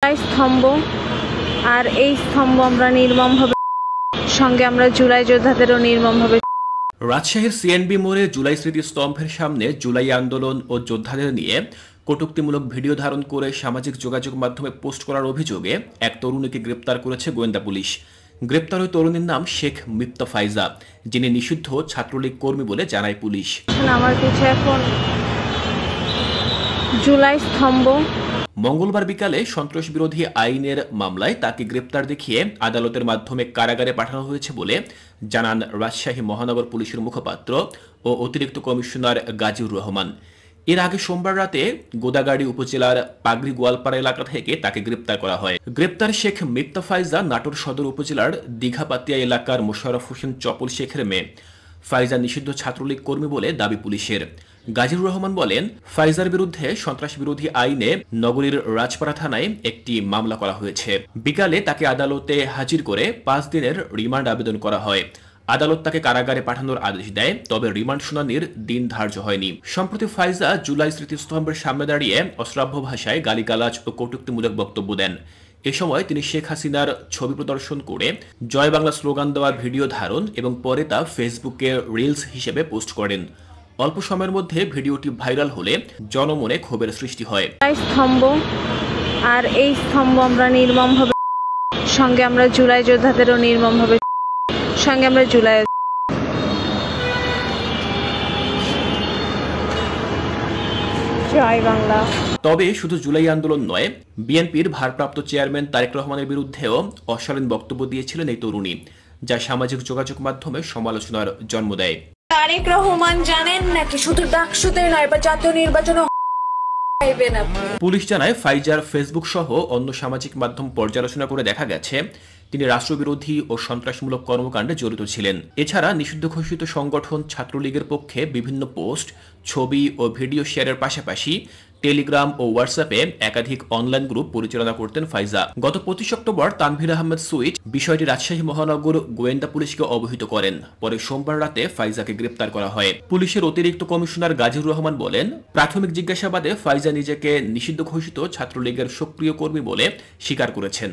স্তম্ভ আর এই স্তম্ভ আমরা নির্মমভাবে সঙ্গে আমরা জুলাই যোদ্ধাদেরও নির্মমভাবে। রাজশাহীর সিএনবি মোড়ে জুলাই স্মৃতিস্তম্ভের সামনে জুলাই আন্দোলন ও যোদ্ধাদের নিয়ে কটূক্তিমূলক ভিডিও ধারণ করে সামাজিক যোগাযোগ মাধ্যমে পোস্ট করার অভিযোগে এক তরুণীকে গ্রেপ্তার করেছে গোয়েন্দা পুলিশ। গ্রেপ্তার ওই তরুণীর নাম শেখ মিপ্তা ফাইজা, যিনি নিষিদ্ধ ছাত্রলীগ কর্মী বলে জানায় পুলিশ। আমার কাছে এখন জুলাই স্তম্ভ। মঙ্গলবার বিকালে সন্ত্রাস বিরোধী আইনের মামলায় তাকে গ্রেপ্তার দেখিয়ে আদালতের মাধ্যমে কারাগারে পাঠানো হয়েছে বলে জানান রাজশাহী মহানগর পুলিশের মুখপাত্র ও অতিরিক্ত কমিশনার গাজীউর রহমান। এর আগে সোমবার রাতে গোদাগাড়ি উপজেলার পাগড়ি গোয়ালপাড়া এলাকা থেকে তাকে গ্রেপ্তার করা হয়। গ্রেপ্তার শেখ মিপ্তা ফাইজা নাটোর সদর উপজেলার দীঘাপাতিয়া এলাকার মোশাররফ হোসেন চপল শেখের মেয়ে। ফাইজা নিষিদ্ধ ছাত্রলীগ কর্মী বলে দাবি পুলিশের। গাজীউর রহমান বলেন, ফাইজার বিরুদ্ধে সন্ত্রাস বিরোধী আইনে নগরীর রাজপাড়া থানায় একটি মামলা করা হয়েছে। বিকালে তাকে আদালতে হাজির করে 5 দিনের রিমান্ড আবেদন করা হয়। আদালত তাকে কারাগারে পাঠানোর আদেশ দেয়, তবে রিমান্ড শুনানির দিন ধার্য হয়নি। সম্প্রতি ফাইজা জুলাই স্মৃতিস্তম্ভের সামনে দাঁড়িয়ে অশ্রাব্য ভাষায় গালিগালাজ ও কটূক্তিমূলক বক্তব্য দেন। এ সময় তিনি শেখ হাসিনার ছবি প্রদর্শন করে জয় বাংলা স্লোগান দেওয়ার ভিডিও ধারণ এবং পরে তা ফেসবুকে রিলস হিসেবে পোস্ট করেন। অল্প সময়ের মধ্যে ভিডিওটি ভাইরাল হলে জনমনে ক্ষোভের সৃষ্টি হয়। স্তম্ভ আর এই স্তম্ভ আমরা নির্মমভাবে সঙ্গে আমরা জুলাই যোদ্ধাদেরও নির্মমভাবে সঙ্গে আমরা জুলাই। জয় বাংলা। তবে শুধু জুলাই আন্দোলন নয়, বিএনপির ভারপ্রাপ্ত চেয়ারম্যান তারেক রহমানের বিরুদ্ধেও অশালীন বক্তব্য দিয়েছিলেন এই তরুণী, যা সামাজিক যোগাযোগ মাধ্যমে সমালোচনার জন্ম দেয়। তারেক রহমান জানেন নাকি শুধু ডাকসুতে নয় বা জাতীয় নির্বাচনে পুলিশ জানায়, ফাইজার ফেসবুক সহ অন্য সামাজিক মাধ্যম পর্যালোচনা করে দেখা গেছে তিনি রাষ্ট্রবিরোধী ও সন্ত্রাসমূলক কর্মকাণ্ডে জড়িত ছিলেন। এছাড়া নিষিদ্ধ ঘোষিত সংগঠন ছাত্রলীগের পক্ষে বিভিন্ন পোস্ট, ছবি ও ভিডিও শেয়ারের পাশাপাশি টেলিগ্রাম ও হোয়াটসঅ্যাপে একাধিক অনলাইন গ্রুপ পরিচালনা করতেন ফাইজা। গত 25 অক্টোবর তানভীর আহমেদ সুইট বিষয়টি রাজশাহী মহানগর গোয়েন্দা পুলিশকে অবহিত করেন। পরে সোমবার রাতে ফাইজাকে গ্রেপ্তার করা হয়। পুলিশের অতিরিক্ত কমিশনার গাজীউর রহমান বলেন, প্রাথমিক জিজ্ঞাসাবাদে ফাইজা নিজেকে নিষিদ্ধ ঘোষিত ছাত্রলীগের সক্রিয় কর্মী বলে স্বীকার করেছেন।